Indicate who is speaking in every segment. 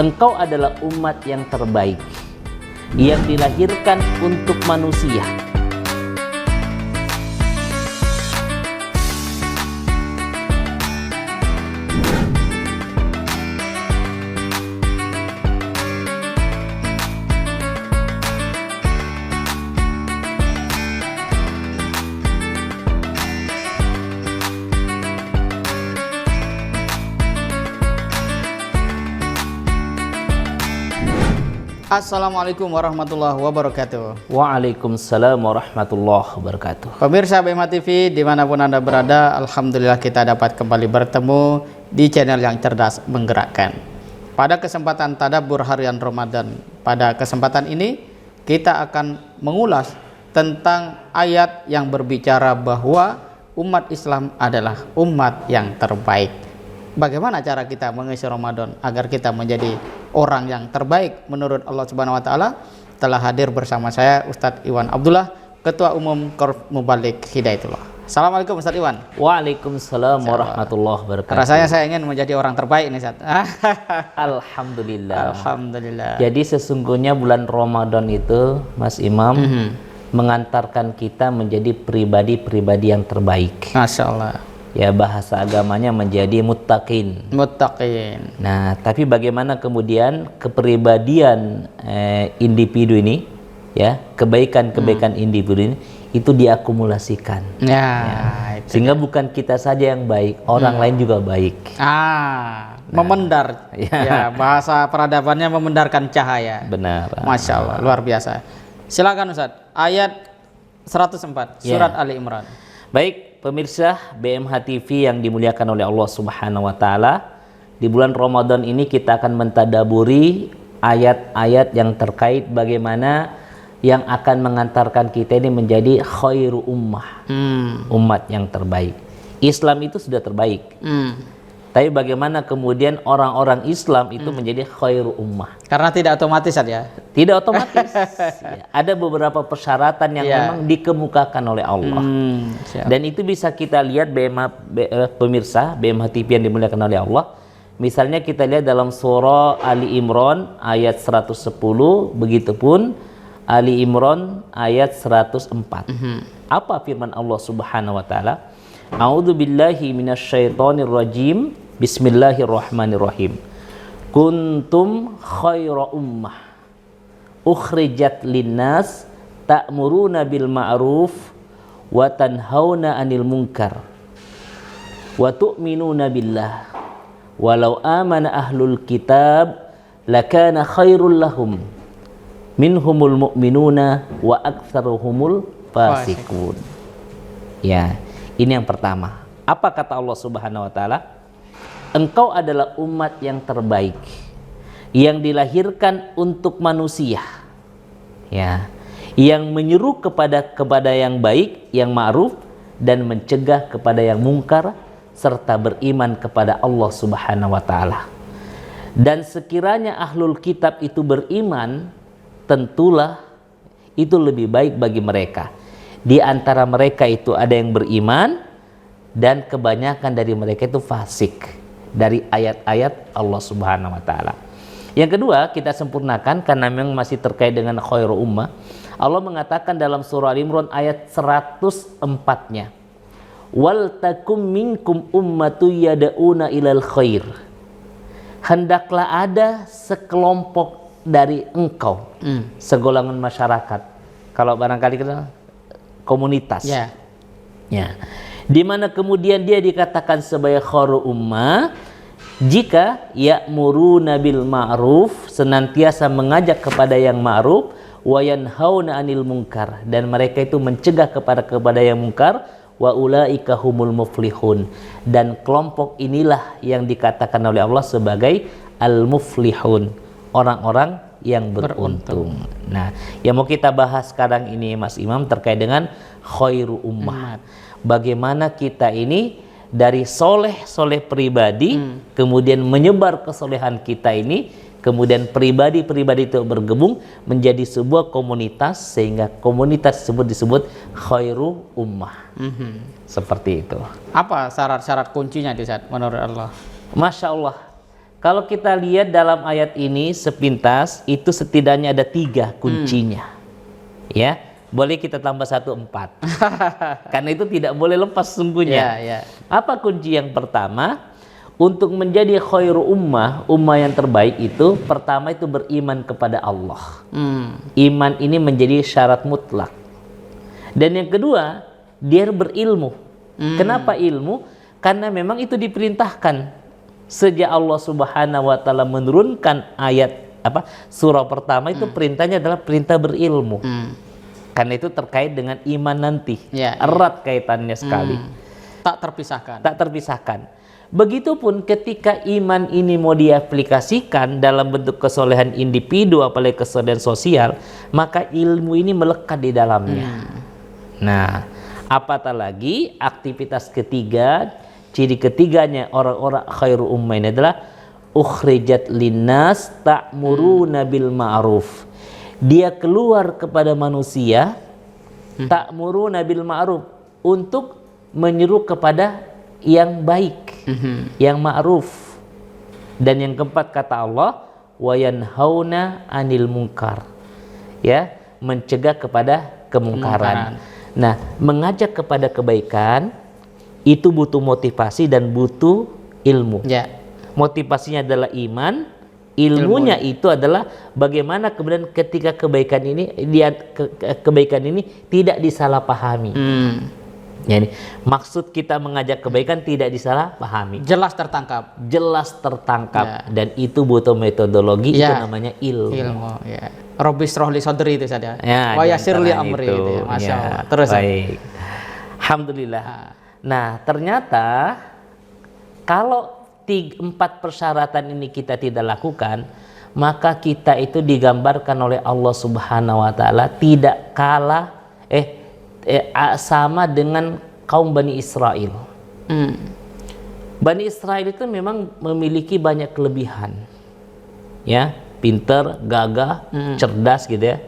Speaker 1: Engkau adalah umat yang terbaik, yang dilahirkan untuk manusia.
Speaker 2: Assalamualaikum warahmatullahi wabarakatuh.
Speaker 1: Waalaikumsalam warahmatullahi wabarakatuh.
Speaker 2: Pemirsa BMH TV dimanapun Anda berada, alhamdulillah kita dapat kembali bertemu di channel yang cerdas menggerakkan. Pada kesempatan tadabbur harian Ramadan, pada kesempatan ini kita akan mengulas tentang ayat yang berbicara bahwa umat Islam adalah umat yang terbaik. Bagaimana cara kita mengisi Ramadan agar kita menjadi orang yang terbaik menurut Allah Subhanahu wa taala? Telah hadir bersama saya Ustadz Iwan Abdullah, Ketua Umum Korps Mubalik Hidayatullah. Assalamualaikum Ustadz Iwan.
Speaker 1: Waalaikumsalam warahmatullahi wabarakatuh.
Speaker 2: Rasanya saya ingin menjadi orang terbaik nih Ustadz.
Speaker 1: Alhamdulillah.
Speaker 2: Alhamdulillah.
Speaker 1: Jadi sesungguhnya bulan Ramadan itu, Mas Imam, mengantarkan kita menjadi pribadi-pribadi yang terbaik.
Speaker 2: Masya Allah.
Speaker 1: Ya, bahasa agamanya menjadi muttaqin.
Speaker 2: Muttaqin.
Speaker 1: Nah, tapi bagaimana kemudian kepribadian individu ini, ya, kebaikan-kebaikan individu ini itu diakumulasikan.
Speaker 2: Ya.
Speaker 1: Sehingga bukan kita saja yang baik, orang lain juga baik.
Speaker 2: Memendar. Ya, bahasa peradabannya memendarkan cahaya.
Speaker 1: Benar.
Speaker 2: Masya Allah, luar biasa. Silakan Ustadz, ayat 104 surat Ali Imran.
Speaker 1: Baik, pemirsa BMH TV yang dimuliakan oleh Allah Subhanahu wa taala, di bulan Ramadan ini kita akan mentadaburi ayat-ayat yang terkait bagaimana yang akan mengantarkan kita ini menjadi khairu ummah, umat yang terbaik. Islam itu sudah terbaik. Tapi bagaimana kemudian orang-orang Islam itu menjadi khairu ummah?
Speaker 2: Karena tidak otomatis ya?
Speaker 1: Tidak otomatis. Ya, ada beberapa persyaratan yang memang dikemukakan oleh Allah. Dan itu bisa kita lihat pemirsa BMH TV yang dimuliakan oleh Allah. Misalnya kita lihat dalam surah Ali Imran ayat 110, begitupun Ali Imran ayat 104. Apa firman Allah Subhanahu wa taala? A'udzu billahi minasyaitonir rajim. Bismillahirrahmanirrahim. Kuntum khaira ummah ukhrijat linnas ta'muruna bil ma'ruf wa tanhauna 'anil munkar wa tu'minuna billah walau amana ahlul kitab lakana khairul lahum minhumul mu'minuna wa aktsaruhumul fasiqun. Ya, ini yang pertama. Apa kata Allah Subhanahu wa taala? Engkau adalah umat yang terbaik, yang dilahirkan untuk manusia, ya, yang menyeru kepada yang baik, yang ma'ruf, dan mencegah kepada yang mungkar, serta beriman kepada Allah Subhanahu wa taala. Dan sekiranya ahlul kitab itu beriman, tentulah itu lebih baik bagi mereka. Di antara mereka itu ada yang beriman, dan kebanyakan dari mereka itu fasik. Dari ayat-ayat Allah Subhanahu wa taala. Yang kedua, kita sempurnakan karena memang masih terkait dengan khairu ummah. Allah mengatakan dalam surah Al-Imran ayat 104-nya, wal takum minkum ummatu yad'una ilal khair. Hendaklah ada sekelompok dari engkau, segolongan masyarakat. Kalau barangkali kita komunitas. Ya. Di mana kemudian dia dikatakan sebagai khairu ummah jika ya'muruna bil ma'ruf, senantiasa mengajak kepada yang ma'ruf, wa yanhauna 'anil munkar, dan mereka itu mencegah kepada yang munkar, wa ulaika humul muflihun, dan kelompok inilah yang dikatakan oleh Allah sebagai al-muflihun, orang-orang yang beruntung. Nah, yang mau kita bahas sekarang ini Mas Imam terkait dengan khairu ummah. Bagaimana kita ini dari soleh pribadi, kemudian menyebar kesolehan kita ini, kemudian pribadi-pribadi itu bergabung menjadi sebuah komunitas, sehingga komunitas tersebut disebut khairu ummah. Seperti itu.
Speaker 2: Apa syarat-syarat kuncinya di saat menurut Allah?
Speaker 1: Masya Allah, Kalau kita lihat dalam ayat ini sepintas, itu setidaknya ada 3 kuncinya. Ya, boleh kita tambah 1, 4. Karena itu tidak boleh lepas sungguhnya. Apa kunci yang pertama? Untuk menjadi khairu ummah yang terbaik itu, pertama itu beriman kepada Allah. Iman ini menjadi syarat mutlak. Dan yang kedua, dia berilmu. Kenapa ilmu? Karena memang itu diperintahkan. Sejak Allah Subhanahu wa taala menurunkan ayat surah pertama itu perintahnya adalah perintah berilmu. Karena itu terkait dengan iman nanti. Erat kaitannya sekali.
Speaker 2: Tak terpisahkan.
Speaker 1: Tak terpisahkan. Begitupun ketika iman ini mau diaplikasikan dalam bentuk kesolehan individu, apalagi kesolehan sosial, maka ilmu ini melekat di dalamnya. Nah, apatah lagi aktivitas ketiga, ciri ketiganya orang-orang khairu ummah ini adalah ukhrijat linnas ta'muruna bil ma'ruf. Dia keluar kepada manusia ta'muruna bil ma'ruf, untuk menyeru kepada yang baik, yang ma'ruf. Dan yang keempat kata Allah, wa yanhauna 'anil munkar. Ya, mencegah kepada kemungkaran. Nah, mengajak kepada kebaikan itu butuh motivasi dan butuh ilmu. Motivasinya adalah iman, ilmunya itu adalah bagaimana kemudian ketika kebaikan ini tidak disalahpahami. Yani, maksud kita mengajak kebaikan tidak disalahpahami.
Speaker 2: Jelas tertangkap.
Speaker 1: Dan itu butuh metodologi, itu namanya ilmu.
Speaker 2: Rabbi shrah li sadri itu saja. Wa yassir li amri itu. Masya Allah. Terus.
Speaker 1: Baik. Alhamdulillah. Nah, ternyata kalau 4 persyaratan ini kita tidak lakukan, maka kita itu digambarkan oleh Allah Subhanahu wa taala tidak kalah sama dengan kaum Bani Israel. Bani Israel itu memang memiliki banyak kelebihan. Ya, pintar, gagah, cerdas gitu ya.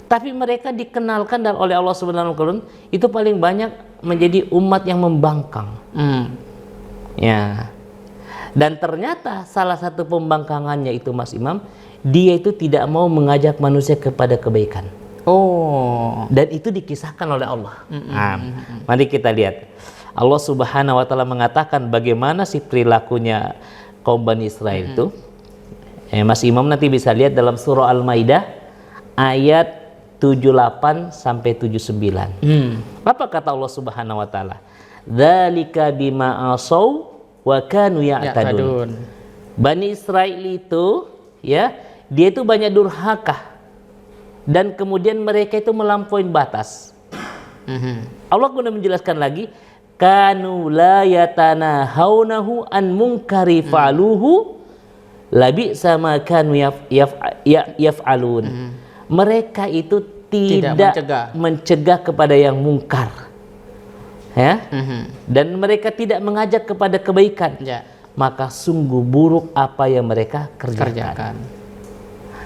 Speaker 1: Tapi mereka dikenalkan oleh Allah Subhanahu wa taala itu paling banyak menjadi umat yang membangkang. Ya. Dan ternyata salah satu pembangkangannya itu, Mas Imam, dia itu tidak mau mengajak manusia kepada kebaikan. Dan itu dikisahkan oleh Allah. Mari kita lihat. Allah Subhanahu wa taala mengatakan bagaimana sih perilakunya kaum Bani Israel itu. Mas Imam nanti bisa lihat dalam surah Al-Maidah ayat 78 sampai 79. Apa kata Allah Subhanahu wa taala? Dzalika bima asaw wa kanu ya'tadun. Bani Israel itu ya, dia itu banyak durhaka dan kemudian mereka itu melampaui batas. Allah kemudian menjelaskan lagi, kanu la yatanahaunahu an munkari fa'aluhu labi sama kanu yaf'alun. Mereka itu tidak mencegah kepada yang mungkar, ya, dan mereka tidak mengajak kepada kebaikan, maka sungguh buruk apa yang mereka kerjakan.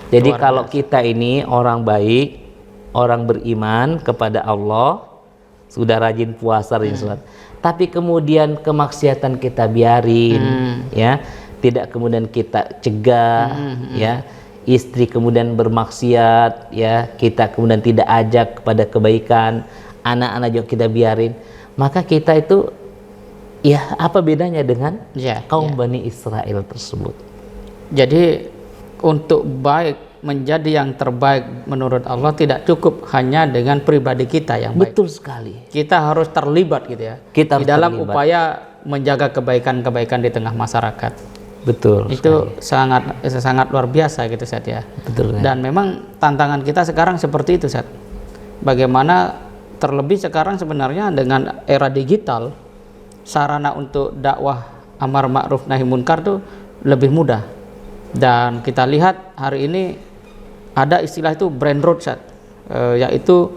Speaker 1: Jadi kalau kita ini orang baik, orang beriman kepada Allah, sudah rajin puasa, rajin sholat, tapi kemudian kemaksiatan kita biarin, ya, tidak kemudian kita cegah, ya. Istri kemudian bermaksiat, ya, kita kemudian tidak ajak kepada kebaikan, anak-anak juga kita biarin, maka kita itu, ya, apa bedanya dengan kaum Bani Israel tersebut?
Speaker 2: Jadi untuk baik, menjadi yang terbaik menurut Allah tidak cukup hanya dengan pribadi kita yang baik.
Speaker 1: Betul sekali.
Speaker 2: Kita harus terlibat gitu ya. Kita di dalam upaya menjaga kebaikan-kebaikan di tengah masyarakat.
Speaker 1: Betul.
Speaker 2: Itu sangat luar biasa gitu, Ustaz ya.
Speaker 1: Betul.
Speaker 2: Dan memang tantangan kita sekarang seperti itu, Ustaz. Bagaimana terlebih sekarang sebenarnya dengan era digital, sarana untuk dakwah amar ma'ruf nahi munkar tuh lebih mudah. Dan kita lihat hari ini ada istilah itu brain rot, Ustaz. Yaitu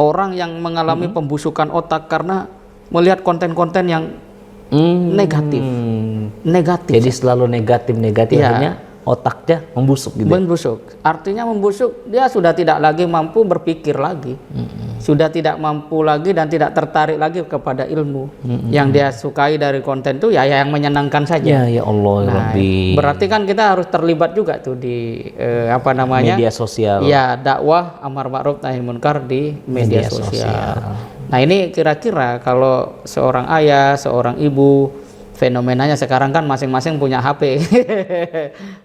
Speaker 2: orang yang mengalami pembusukan otak karena melihat konten-konten yang negatif.
Speaker 1: Jadi selalu negatif akhirnya otaknya membusuk gitu.
Speaker 2: Artinya membusuk, dia sudah tidak lagi mampu berpikir lagi. sudah tidak mampu lagi dan tidak tertarik lagi kepada ilmu. Yang dia sukai dari konten itu ya yang menyenangkan saja.
Speaker 1: Ya Allah, Rabbi.
Speaker 2: Berarti kan kita harus terlibat juga tuh di
Speaker 1: media sosial.
Speaker 2: Ya, dakwah amar ma'ruf nahi munkar di media sosial. Nah, ini kira-kira kalau seorang ayah, seorang ibu, fenomenanya sekarang kan masing-masing punya HP.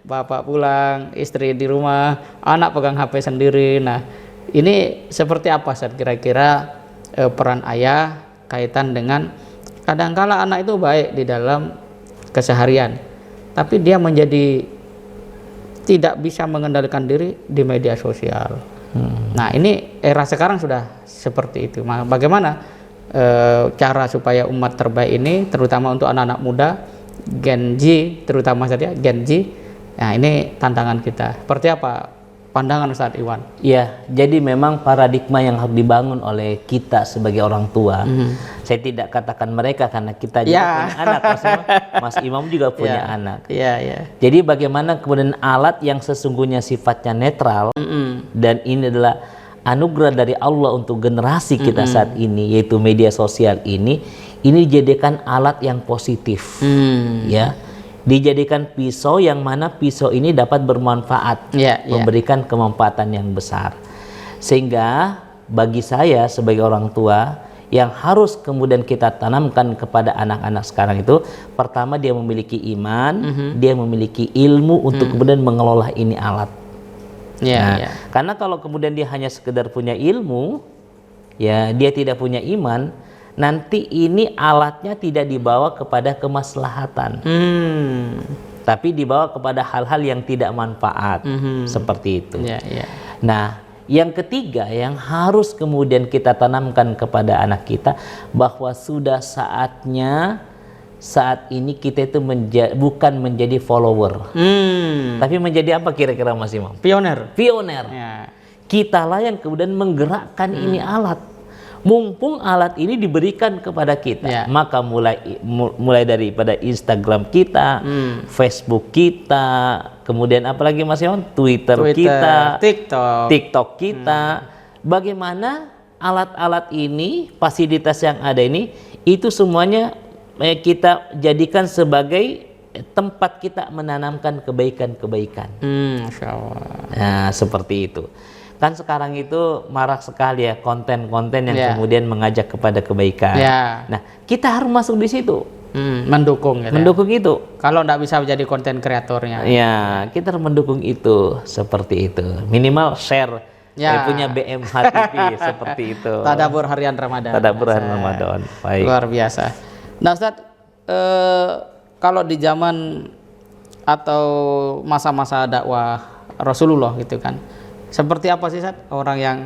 Speaker 2: Bapak pulang, istri di rumah, anak pegang HP sendiri. Nah, ini seperti apa Ustaz kira-kira peran ayah kaitan dengan kadangkala anak itu baik di dalam keseharian, tapi dia menjadi tidak bisa mengendalikan diri di media sosial. Nah, ini era sekarang sudah seperti itu. Bagaimana cara supaya umat terbaik ini, terutama untuk anak-anak muda, Gen Z terutama saja Gen Z, nah ini tantangan kita. Seperti apa pandangan Ustaz Iwan?
Speaker 1: Ya, jadi memang paradigma yang harus dibangun oleh kita sebagai orang tua. Saya tidak katakan mereka karena kita juga punya anak. Mas Imam juga punya anak. Jadi bagaimana kemudian alat yang sesungguhnya sifatnya netral dan ini adalah anugerah dari Allah untuk generasi kita saat ini, yaitu media sosial ini dijadikan alat yang positif, ya. Dijadikan pisau yang mana pisau ini dapat bermanfaat, memberikan kemanfaatan yang besar. Sehingga bagi saya sebagai orang tua yang harus kemudian kita tanamkan kepada anak-anak sekarang itu, pertama dia memiliki iman, dia memiliki ilmu untuk kemudian mengelola ini alat. Karena kalau kemudian dia hanya sekedar punya ilmu, ya dia tidak punya iman, nanti ini alatnya tidak dibawa kepada kemaslahatan, tapi dibawa kepada hal-hal yang tidak manfaat, seperti itu. Nah, yang ketiga yang harus kemudian kita tanamkan kepada anak kita, bahwa sudah saatnya saat ini kita itu bukan menjadi follower, tapi menjadi apa kira-kira Mas Imam?
Speaker 2: Pioner.
Speaker 1: Kita lah yang kemudian menggerakkan ini alat. Mumpung alat ini diberikan kepada kita, maka mulai daripada Instagram kita, Facebook kita, kemudian apalagi Mas Iwan, Twitter kita, TikTok kita. Bagaimana alat-alat ini, fasilitas yang ada ini, itu semuanya kita jadikan sebagai tempat kita menanamkan kebaikan-kebaikan.
Speaker 2: Masya Allah.
Speaker 1: Nah, seperti itu. Kan sekarang itu marak sekali ya konten-konten yang kemudian mengajak kepada kebaikan. Nah, kita harus masuk di situ,
Speaker 2: mendukung
Speaker 1: itu.
Speaker 2: Kalau nggak bisa menjadi konten kreatornya,
Speaker 1: ya kita harus mendukung itu, seperti itu. Minimal share. Saya punya BMH TV seperti itu.
Speaker 2: Tadabbur harian Ramadan.
Speaker 1: Baik.
Speaker 2: Luar biasa. Nah, Ustaz, kalau di zaman atau masa-masa dakwah Rasulullah gitu kan, seperti apa sih Ustaz orang yang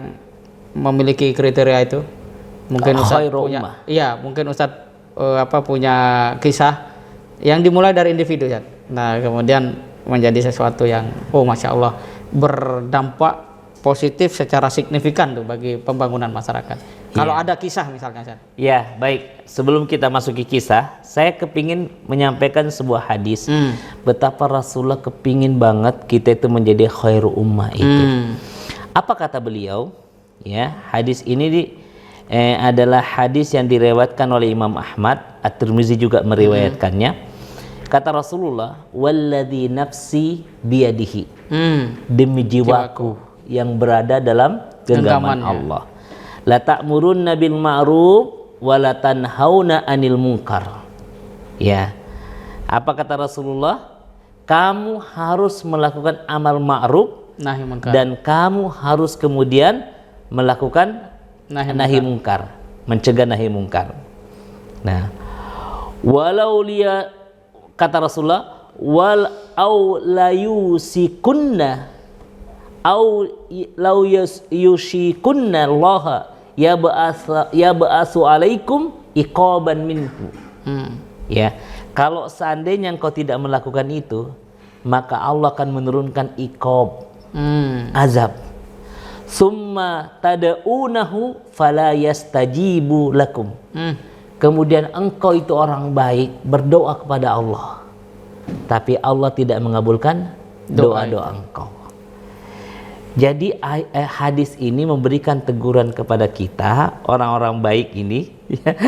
Speaker 2: memiliki kriteria itu? Mungkin Ustaz punya, mungkin Ustaz punya kisah yang dimulai dari individu Ustaz. Nah, kemudian menjadi sesuatu yang Masya Allah berdampak positif secara signifikan tuh bagi pembangunan masyarakat. Kalau ada kisah misalnya Ustaz. Ya,
Speaker 1: baik. Sebelum kita masuki kisah, saya kepingin menyampaikan sebuah hadis. Betapa Rasulullah kepingin banget kita itu menjadi khairu ummah itu. Apa kata beliau? Ya, hadis ini adalah hadis yang direwatkan oleh Imam Ahmad, At-Tirmizi juga meriwayatkannya. Kata Rasulullah, "Walladzi nafsi biyadihi." Demi jiwaku yang berada dalam genggaman Allah. La ta'murunna bil ma'ruf wa la tanhauna 'anil munkar. Ya. Apa kata Rasulullah? Kamu harus melakukan amal ma'ruf dan kamu harus kemudian melakukan nahi munkar, mencegah nahi munkar. Nah, walau liya, kata Rasulullah, wal au la yusikunna au lau yushikunna Allah ya ba'asu alaikum iqaban minhu. Ya, kalau seandainya engkau tidak melakukan itu, maka Allah akan menurunkan iqab, azab. Summa tada'unahu fala yastajibu lakum. Kemudian engkau itu orang baik, berdoa kepada Allah, tapi Allah tidak mengabulkan doa-doa engkau. Jadi hadis ini memberikan teguran kepada kita orang-orang baik ini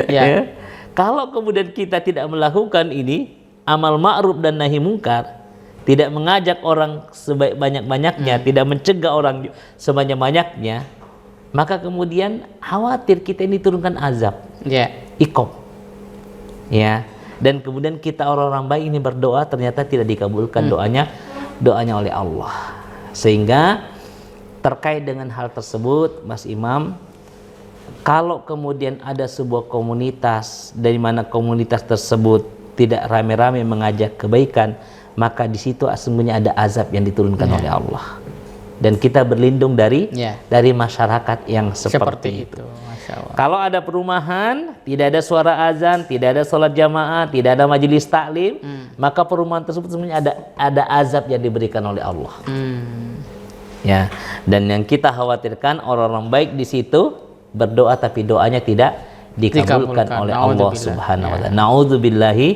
Speaker 1: ya. Kalau kemudian kita tidak melakukan ini amal ma'ruf dan nahi mungkar, tidak mengajak orang sebanyak-banyaknya, tidak mencegah orang sebanyak-banyaknya, maka kemudian khawatir kita ini turunkan azab, iqab, ya. Dan kemudian kita orang-orang baik ini berdoa ternyata tidak dikabulkan doanya oleh Allah. Sehingga terkait dengan hal tersebut, Mas Imam, kalau kemudian ada sebuah komunitas dari mana komunitas tersebut tidak rame-rame mengajak kebaikan, maka di situ sesungguhnya ada azab yang diturunkan oleh Allah. Dan kita berlindung dari masyarakat yang seperti itu. Masya Allah. Kalau ada perumahan, tidak ada suara azan, tidak ada sholat jamaah, tidak ada majelis taklim, maka perumahan tersebut sebenarnya ada azab yang diberikan oleh Allah. Ya, dan yang kita khawatirkan orang-orang baik di situ berdoa tapi doanya tidak dikabulkan oleh Allah Subhanahu wa taala. Nauzubillahi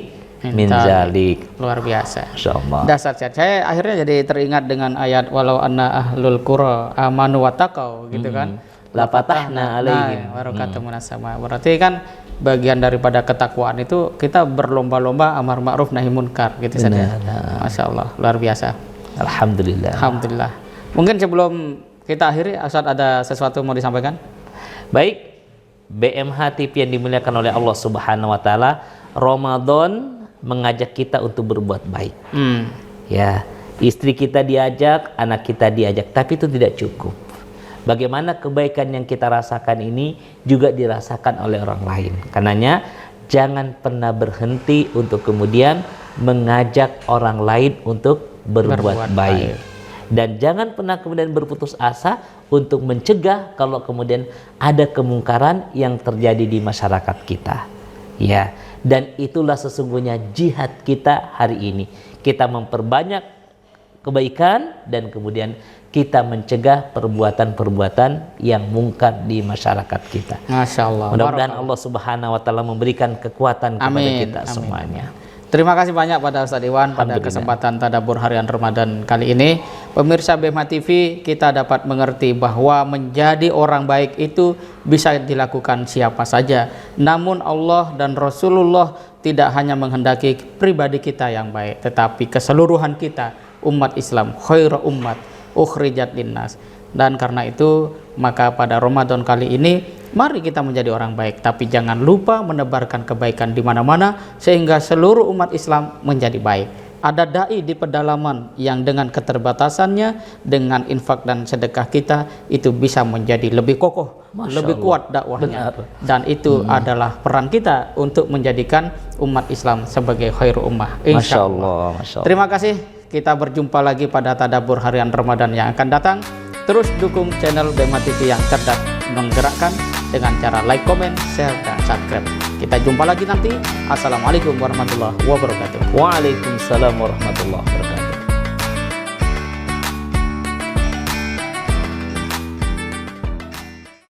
Speaker 1: min zalik.
Speaker 2: Luar biasa.
Speaker 1: Insyaallah.
Speaker 2: Dasar saya akhirnya jadi teringat dengan ayat walau anna ahlul qura amanu wattaqau gitu kan. La fatahna alaihim barakatuh minas sama. Berarti kan bagian daripada ketakwaan itu kita berlomba-lomba amar ma'ruf nahi munkar gitu saja. Masya Allah, luar biasa.
Speaker 1: Alhamdulillah.
Speaker 2: Alhamdulillah. Mungkin sebelum kita akhiri, Ustaz ada sesuatu mau disampaikan?
Speaker 1: Baik, BMH TV yang dimuliakan oleh Allah Subhanahu wa taala, Ramadan mengajak kita untuk berbuat baik. Ya, istri kita diajak, anak kita diajak, tapi itu tidak cukup. Bagaimana kebaikan yang kita rasakan ini juga dirasakan oleh orang lain. Karenanya jangan pernah berhenti untuk kemudian mengajak orang lain untuk berbuat baik. Dan jangan pernah kemudian berputus asa untuk mencegah kalau kemudian ada kemungkaran yang terjadi di masyarakat kita. Ya, dan itulah sesungguhnya jihad kita hari ini. Kita memperbanyak kebaikan dan kemudian kita mencegah perbuatan-perbuatan yang mungkar di masyarakat kita.
Speaker 2: Masya Allah.
Speaker 1: Mudah-mudahan Allah Subhanahu wa taala memberikan kekuatan kepada kita semuanya.
Speaker 2: Terima kasih banyak pada Ustaz Iwan pada kesempatan Tadabbur Harian Ramadan kali ini. Pemirsa BMH TV, kita dapat mengerti bahwa menjadi orang baik itu bisa dilakukan siapa saja. Namun Allah dan Rasulullah tidak hanya menghendaki pribadi kita yang baik, tetapi keseluruhan kita, umat Islam, khairu ummat ukhrijat linnas. Dan karena itu, maka pada Ramadan kali ini mari kita menjadi orang baik, tapi jangan lupa menebarkan kebaikan di mana-mana sehingga seluruh umat Islam menjadi baik. Ada dai di pedalaman yang dengan keterbatasannya, dengan infak dan sedekah kita itu bisa menjadi lebih kokoh, lebih kuat dakwahnya. Dan itu adalah peran kita untuk menjadikan umat Islam sebagai khairu ummah. Insyaallah. Terima kasih. Kita berjumpa lagi pada Tadabbur Harian Ramadan yang akan datang. Terus dukung channel BMH TV yang cerdas menggerakkan dengan cara like, comment, share, dan subscribe. Kita jumpa lagi nanti. Assalamualaikum warahmatullahi wabarakatuh.
Speaker 1: Waalaikumsalam warahmatullahi wabarakatuh.